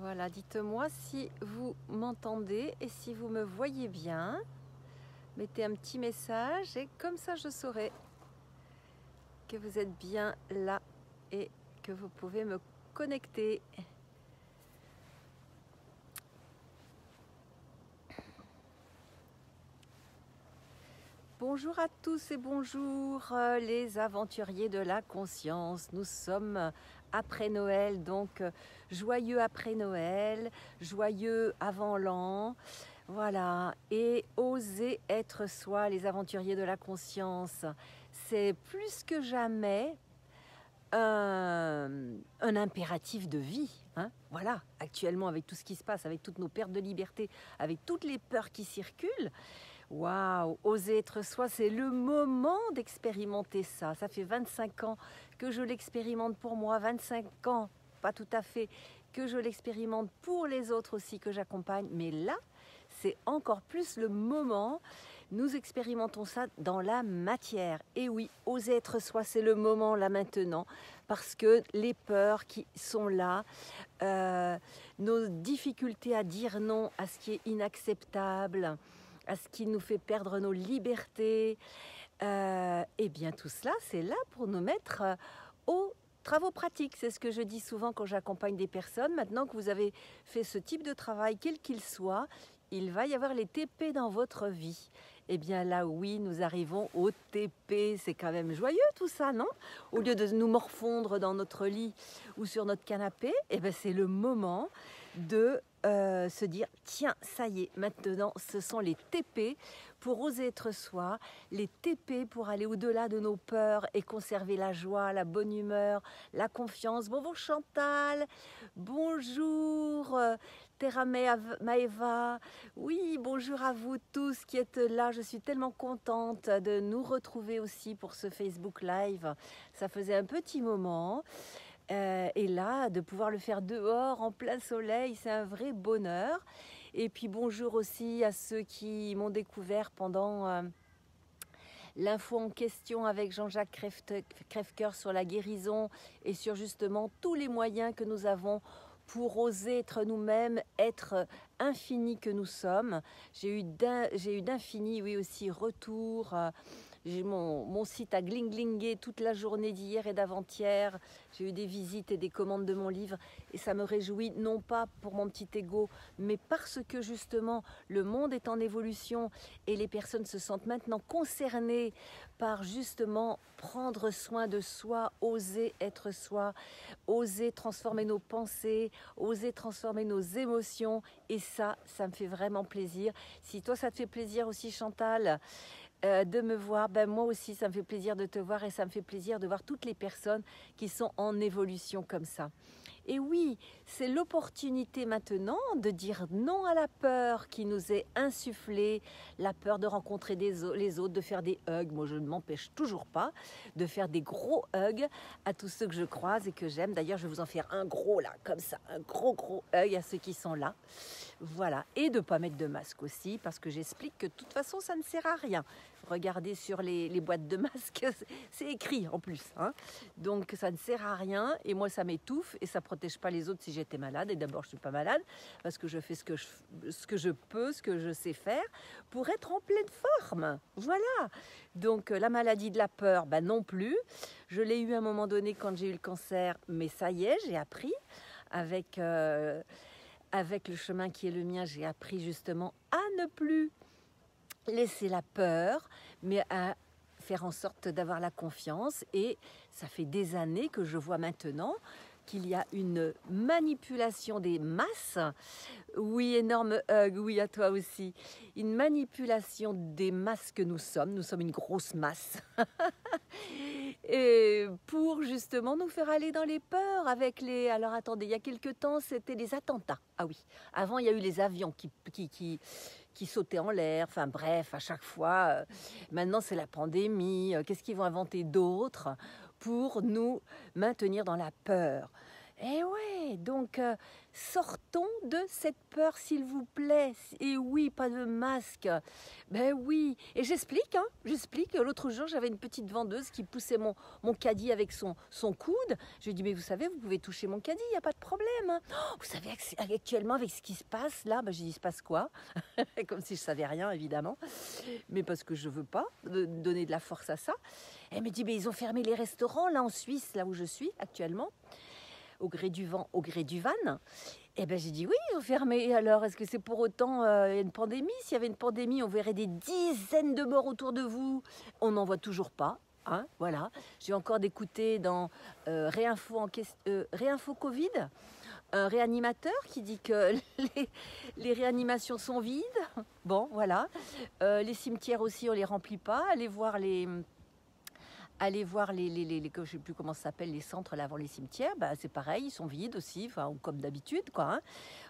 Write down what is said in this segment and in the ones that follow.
Voilà, dites-moi si vous m'entendez et si vous me voyez bien. Mettez un petit message et comme ça je saurai que vous êtes bien là et que vous pouvez me connecter. Bonjour à tous et bonjour les aventuriers de la conscience. Nous sommes après Noël, donc joyeux après Noël, joyeux avant l'an. Voilà, et oser être soi, les aventuriers de la conscience, c'est plus que jamais un impératif de vie. Hein. Voilà, actuellement avec tout ce qui se passe, avec toutes nos pertes de liberté, avec toutes les peurs qui circulent, waouh, oser être soi, c'est le moment d'expérimenter ça. Ça fait 25 ans que je l'expérimente pour moi, 25 ans, pas tout à fait, que je l'expérimente pour les autres aussi que j'accompagne, mais là, c'est encore plus le moment. Nous expérimentons ça dans la matière. Et oui, oser être soi, c'est le moment là maintenant, parce que les peurs qui sont là, nos difficultés à dire non à ce qui est inacceptable, à ce qui nous fait perdre nos libertés, et bien tout cela, c'est là pour nous mettre aux travaux pratiques. C'est ce que je dis souvent quand j'accompagne des personnes. Maintenant que vous avez fait ce type de travail, quel qu'il soit, il va y avoir les TP dans votre vie. Eh bien là, oui, nous arrivons au TP. C'est quand même joyeux tout ça, non? Au lieu de nous morfondre dans notre lit ou sur notre canapé, eh bien c'est le moment de se dire, tiens, ça y est, maintenant, ce sont les TP pour oser être soi, les TP pour aller au-delà de nos peurs et conserver la joie, la bonne humeur, la confiance. Bonjour Chantal, bonjour Terra Maeva, oui, bonjour à vous tous qui êtes là. Je suis tellement contente de nous retrouver aussi pour ce Facebook Live. Ça faisait un petit moment. Et là, de pouvoir le faire dehors, en plein soleil, c'est un vrai bonheur. Et puis bonjour aussi à ceux qui m'ont découvert pendant l'info en question avec Jean-Jacques Crèvecoeur sur la guérison et sur justement tous les moyens que nous avons pour oser être nous-mêmes, être infini que nous sommes. J'ai eu d'infini, oui aussi, retour. J'ai mon site a gling-glingé toute la journée d'hier et d'avant-hier. J'ai eu des visites et des commandes de mon livre et ça me réjouit, non pas pour mon petit ego, mais parce que justement le monde est en évolution et les personnes se sentent maintenant concernées par justement prendre soin de soi, oser être soi, oser transformer nos pensées, oser transformer nos émotions. Et ça me fait vraiment plaisir. Si toi ça te fait plaisir aussi Chantal, de me voir, ben moi aussi ça me fait plaisir de te voir et ça me fait plaisir de voir toutes les personnes qui sont en évolution comme ça. Et oui, c'est l'opportunité maintenant de dire non à la peur qui nous est insufflée, la peur de rencontrer les autres, de faire des hugs. Moi, je ne m'empêche toujours pas de faire des gros hugs à tous ceux que je croise et que j'aime. D'ailleurs, je vais vous en faire un gros là, comme ça, un gros hug à ceux qui sont là. Voilà, et de ne pas mettre de masque aussi, parce que j'explique que de toute façon, ça ne sert à rien. Regardez sur les boîtes de masques, c'est écrit en plus. Hein. Donc ça ne sert à rien, et moi ça m'étouffe, et ça ne protège pas les autres si j'étais malade. Et d'abord, je ne suis pas malade, parce que je fais ce que je peux, ce que je sais faire, pour être en pleine forme. Voilà. Donc la maladie de la peur, ben non plus. Je l'ai eu à un moment donné quand j'ai eu le cancer, mais ça y est, j'ai appris avec le chemin qui est le mien, j'ai appris justement à ne plus laisser la peur, mais à faire en sorte d'avoir la confiance. Et ça fait des années que je vois maintenant qu'il y a une manipulation des masses. Oui, énorme hug, oui à toi aussi. Une manipulation des masses que nous sommes. Nous sommes une grosse masse. Et pour justement nous faire aller dans les peurs avec les... Alors attendez, il y a quelque temps, c'était les attentats. Ah oui, avant il y a eu les avions qui sautaient en l'air. Enfin bref, à chaque fois. Maintenant c'est la pandémie. Qu'est-ce qu'ils vont inventer d'autre pour nous maintenir dans la peur? Eh ouais, donc sortons de cette peur, s'il vous plaît. Et oui, pas de masque. Ben oui. Et j'explique, hein, j'explique. L'autre jour, j'avais une petite vendeuse qui poussait mon caddie avec son coude. Je lui ai dit, mais vous savez, vous pouvez toucher mon caddie, il n'y a pas de problème. Hein. Oh, vous savez, actuellement, avec ce qui se passe là, ben, j'ai dit, il se passe quoi? Comme si je savais rien, évidemment. Mais parce que je ne veux pas donner de la force à ça. Elle me dit, mais ils ont fermé les restaurants là en Suisse, là où je suis actuellement. Au gré du vent, au gré du van. Et ben j'ai dit oui, ils ont fermé. Alors, est-ce que c'est pour autant une pandémie? S'il y avait une pandémie, on verrait des dizaines de morts autour de vous. On n'en voit toujours pas. Hein, voilà. J'ai encore d'écouter dans Réinfo Covid, un réanimateur qui dit que les réanimations sont vides. Bon, voilà. Les cimetières aussi, on les remplit pas. Allez voir les je ne sais plus comment ça s'appelle, les centres là avant les cimetières, bah, c'est pareil, ils sont vides aussi, enfin, comme d'habitude, quoi. Hein.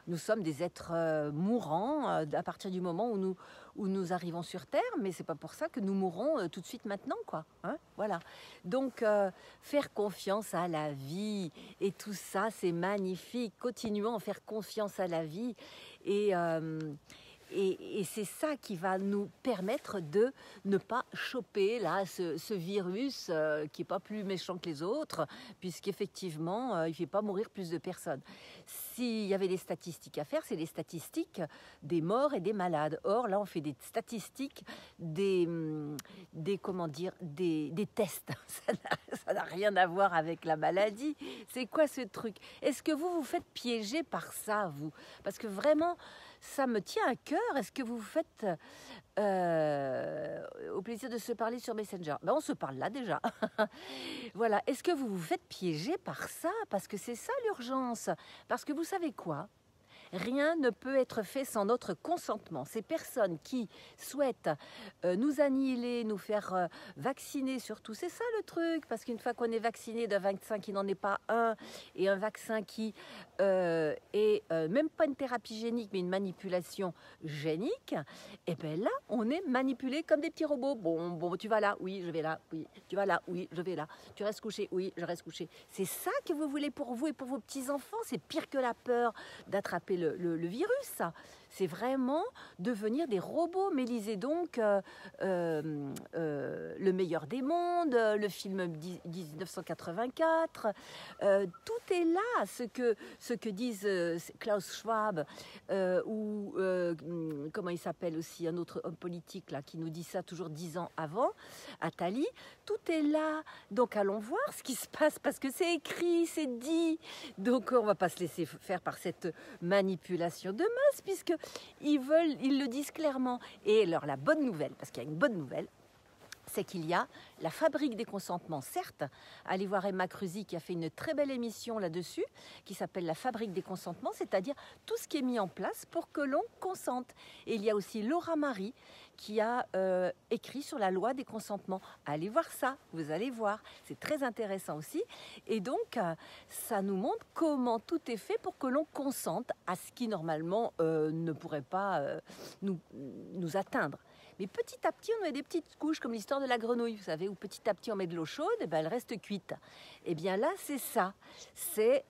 Nous sommes des êtres mourants à partir du moment où nous arrivons sur Terre, mais c'est pas pour ça que nous mourrons tout de suite maintenant, quoi. Hein, voilà. Donc, faire confiance à la vie, et tout ça, c'est magnifique. Continuons à faire confiance à la vie, et c'est ça qui va nous permettre de ne pas choper là, ce virus qui n'est pas plus méchant que les autres, puisqu'effectivement, il ne fait pas mourir plus de personnes. S'il y avait des statistiques à faire, c'est les statistiques des morts et des malades. Or, là, on fait des statistiques des tests. Ça n'a rien à voir avec la maladie. C'est quoi ce truc? Est-ce que vous vous faites piéger par ça, vous? Parce que vraiment, ça me tient à cœur. Est-ce que vous vous faites au plaisir de se parler sur Messenger? Ben, on se parle là déjà. Voilà. Est-ce que vous vous faites piéger par ça? Parce que c'est ça l'urgence. Parce que vous savez quoi? Rien ne peut être fait sans notre consentement. Ces personnes qui souhaitent nous annihiler, nous faire vacciner surtout, c'est ça le truc. Parce qu'une fois qu'on est vacciné d'un vaccin qui n'en est pas un, et un vaccin qui est même pas une thérapie génique, mais une manipulation génique, et bien là, on est manipulé comme des petits robots. Bon, tu vas là, oui, je vais là, oui. Tu vas là, oui, je vais là. Tu restes couché, oui, je reste couché. C'est ça que vous voulez pour vous et pour vos petits-enfants. C'est pire que la peur d'attraper le virus, ça. C'est vraiment devenir des robots. Mais lisez donc Le meilleur des mondes, le film 1984. Tout est là, ce que disent Klaus Schwab ou comment il s'appelle aussi, un autre homme politique là, qui nous dit ça toujours 10 ans avant, Attali. Tout est là. Donc allons voir ce qui se passe parce que c'est écrit, c'est dit. Donc on ne va pas se laisser faire par cette manipulation de masse puisque ils le disent clairement. Et alors la bonne nouvelle, parce qu'il y a une bonne nouvelle, c'est qu'il y a la fabrique des consentements, certes. Allez voir Emma Cruzy qui a fait une très belle émission là-dessus, qui s'appelle la fabrique des consentements, c'est-à-dire tout ce qui est mis en place pour que l'on consente. Et il y a aussi Laura Marie qui a écrit sur la loi des consentements. Allez voir ça, vous allez voir. C'est très intéressant aussi. Et donc, ça nous montre comment tout est fait pour que l'on consente à ce qui, normalement, ne pourrait pas nous atteindre. Mais petit à petit, on met des petites couches, comme l'histoire de la grenouille, vous savez, où petit à petit, on met de l'eau chaude, et ben, elle reste cuite. Et bien là, c'est ça. C'est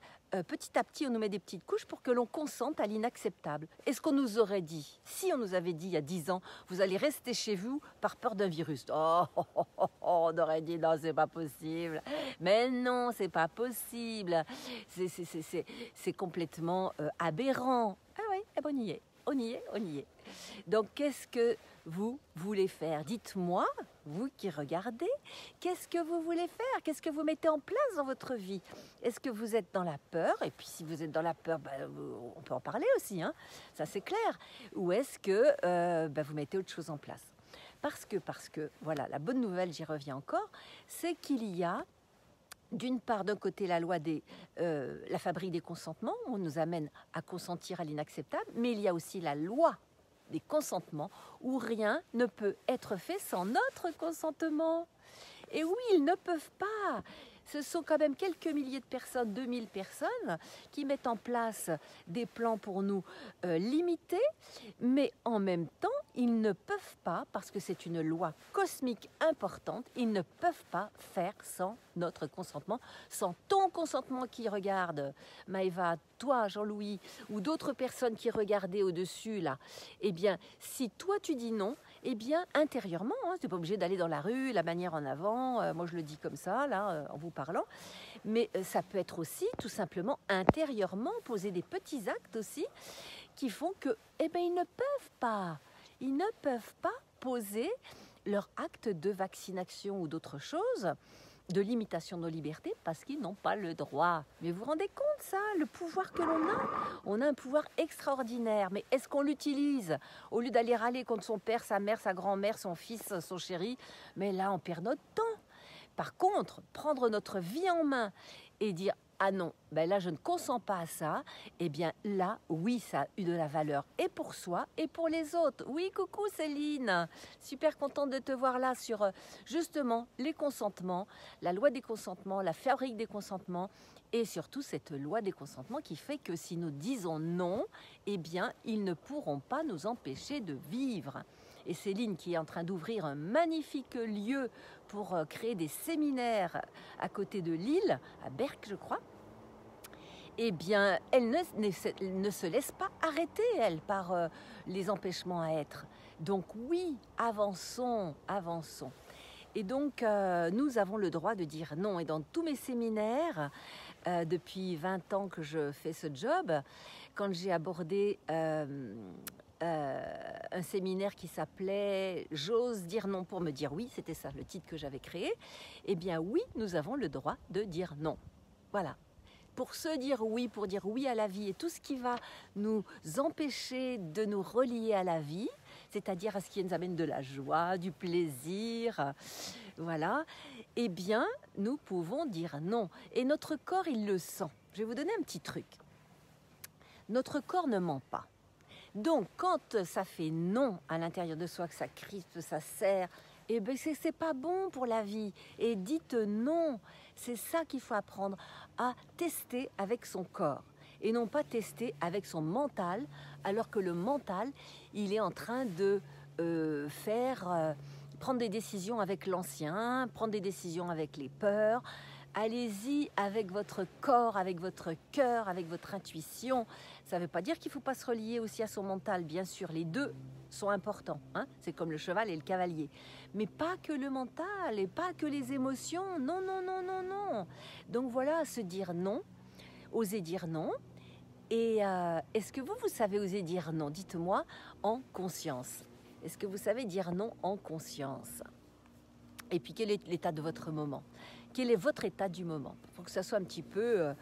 petit à petit, on nous met des petites couches pour que l'on consente à l'inacceptable. Est-ce qu'on nous aurait dit, si on nous avait dit il y a 10 ans, vous allez rester chez vous par peur d'un virus? On aurait dit non, c'est pas possible. Mais non, c'est pas possible. C'est complètement aberrant. Ah oui, eh ben, on y est. Donc, qu'est-ce que vous voulez faire? Dites-moi, vous qui regardez, qu'est-ce que vous voulez faire? Qu'est-ce que vous mettez en place dans votre vie? Est-ce que vous êtes dans la peur? Et puis, si vous êtes dans la peur, on peut en parler aussi, hein, ça c'est clair. Ou est-ce que vous mettez autre chose en place? Parce que, voilà, la bonne nouvelle, j'y reviens encore, c'est qu'il y a d'une part, d'un côté, la loi la fabrique des consentements, on nous amène à consentir à l'inacceptable, mais il y a aussi la loi des consentements, où rien ne peut être fait sans notre consentement. Et oui, ils ne peuvent pas. ce sont quand même quelques milliers de personnes, 2000 personnes, qui mettent en place des plans pour nous limités, mais en même temps, ils ne peuvent pas, parce que c'est une loi cosmique importante, ils ne peuvent pas faire sans notre consentement, sans ton consentement qui regarde, Maëva, toi, Jean-Louis, ou d'autres personnes qui regardaient au-dessus, là. Eh bien, si toi tu dis non, eh bien, intérieurement, hein, tu n'es pas obligé d'aller dans la rue, la manière en avant, moi je le dis comme ça, là, en vous parlant, mais ça peut être aussi, tout simplement, intérieurement, poser des petits actes aussi, qui font que, eh bien, ils ne peuvent pas poser leur acte de vaccination ou d'autre chose, de limitation de nos libertés, parce qu'ils n'ont pas le droit. Mais vous vous rendez compte, ça, le pouvoir que l'on a? On a un pouvoir extraordinaire, mais est-ce qu'on l'utilise? Au lieu d'aller râler contre son père, sa mère, sa grand-mère, son fils, son chéri, mais là, on perd notre temps. Par contre, prendre notre vie en main et dire « Ah non, ben là, je ne consens pas à ça », eh bien là, oui, ça a eu de la valeur, et pour soi, et pour les autres. Oui, coucou Céline, super contente de te voir là sur justement les consentements, la loi des consentements, la fabrique des consentements, et surtout cette loi des consentements qui fait que si nous disons non, eh bien, ils ne pourront pas nous empêcher de vivre. Et Céline qui est en train d'ouvrir un magnifique lieu pour créer des séminaires à côté de Lille, à Berck je crois, eh bien elle ne se laisse pas arrêter elle par les empêchements à être. Donc oui, avançons, avançons. Et donc nous avons le droit de dire non. Et dans tous mes séminaires, depuis 20 ans que je fais ce job, quand j'ai abordé un séminaire qui s'appelait « J'ose dire non pour me dire oui », c'était ça le titre que j'avais créé, eh bien oui, nous avons le droit de dire non. Voilà. Pour se dire oui, pour dire oui à la vie et tout ce qui va nous empêcher de nous relier à la vie, c'est-à-dire à ce qui nous amène de la joie, du plaisir, voilà, eh bien, nous pouvons dire non. Et notre corps, il le sent. Je vais vous donner un petit truc. Notre corps ne ment pas. Donc, quand ça fait non à l'intérieur de soi, que ça crispe, ça serre, eh bien, c'est pas bon pour la vie. Et dites non. C'est ça qu'il faut apprendre à tester avec son corps et non pas tester avec son mental, alors que le mental, il est en train de prendre des décisions avec l'ancien, prendre des décisions avec les peurs. Allez-y avec votre corps, avec votre cœur, avec votre intuition. Ça ne veut pas dire qu'il ne faut pas se relier aussi à son mental, bien sûr, les deux sont importants, hein, c'est comme le cheval et le cavalier. Mais pas que le mental et pas que les émotions, non, non, non, non, non. Donc voilà, se dire non, oser dire non. Et est-ce que vous savez oser dire non? Dites-moi en conscience. Est-ce que vous savez dire non en conscience? Et puis quel est l'état de votre moment? Quel est votre état du moment? Il faut que ça soit un petit peu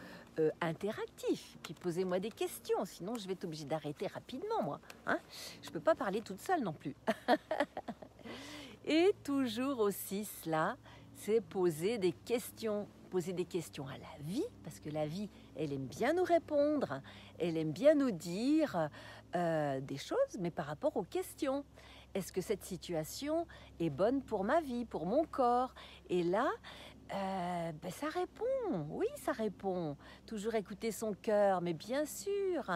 interactif. Puis posez-moi des questions, sinon je vais être obligée d'arrêter rapidement, moi. Hein, je ne peux pas parler toute seule non plus. Et toujours aussi cela, c'est poser des questions. Poser des questions à la vie, parce que la vie, elle aime bien nous répondre, elle aime bien nous dire des choses, mais par rapport aux questions. Est-ce que cette situation est bonne pour ma vie, pour mon corps? Et là, ça répond, oui, ça répond. Toujours écouter son cœur, mais bien sûr,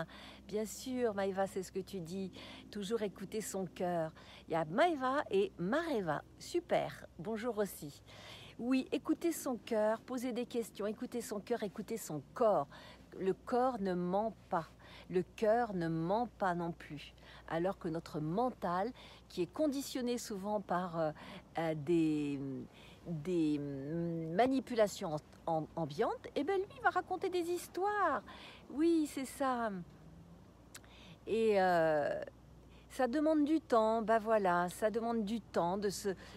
Maëva, c'est ce que tu dis. Toujours écouter son cœur. Il y a Maëva et Mareva, super, bonjour aussi. Oui, écouter son cœur, poser des questions, écouter son cœur, écouter son corps. Le corps ne ment pas, le cœur ne ment pas non plus. Alors que notre mental, qui est conditionné souvent par des manipulations ambiantes, eh bien lui va raconter des histoires. Oui, c'est ça. Et ça demande du temps, voilà, ça demande du temps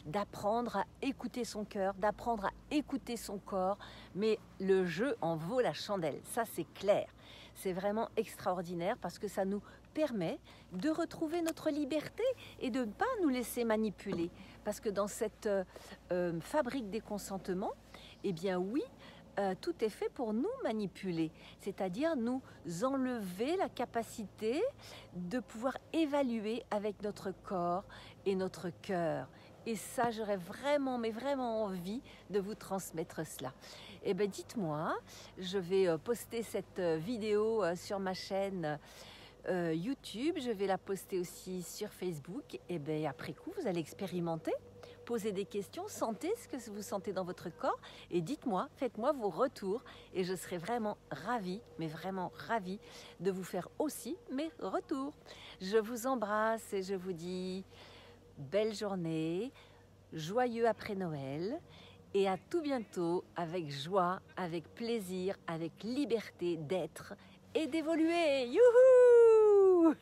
d'apprendre à écouter son cœur, d'apprendre à écouter son corps, mais le jeu en vaut la chandelle, ça c'est clair. C'est vraiment extraordinaire parce que ça nous permet de retrouver notre liberté et de ne pas nous laisser manipuler. Parce que dans cette fabrique des consentements, eh bien oui, tout est fait pour nous manipuler, c'est-à-dire nous enlever la capacité de pouvoir évaluer avec notre corps et notre cœur. Et ça, j'aurais vraiment, mais vraiment envie de vous transmettre cela. Eh bien, dites-moi, je vais poster cette vidéo sur ma chaîne YouTube. Je vais la poster aussi sur Facebook. Et bien, après coup, vous allez expérimenter. Posez des questions, sentez ce que vous sentez dans votre corps et dites-moi, faites-moi vos retours et je serai vraiment ravie, mais vraiment ravie de vous faire aussi mes retours. Je vous embrasse et je vous dis belle journée, joyeux après Noël et à tout bientôt avec joie, avec plaisir, avec liberté d'être et d'évoluer. Youhou!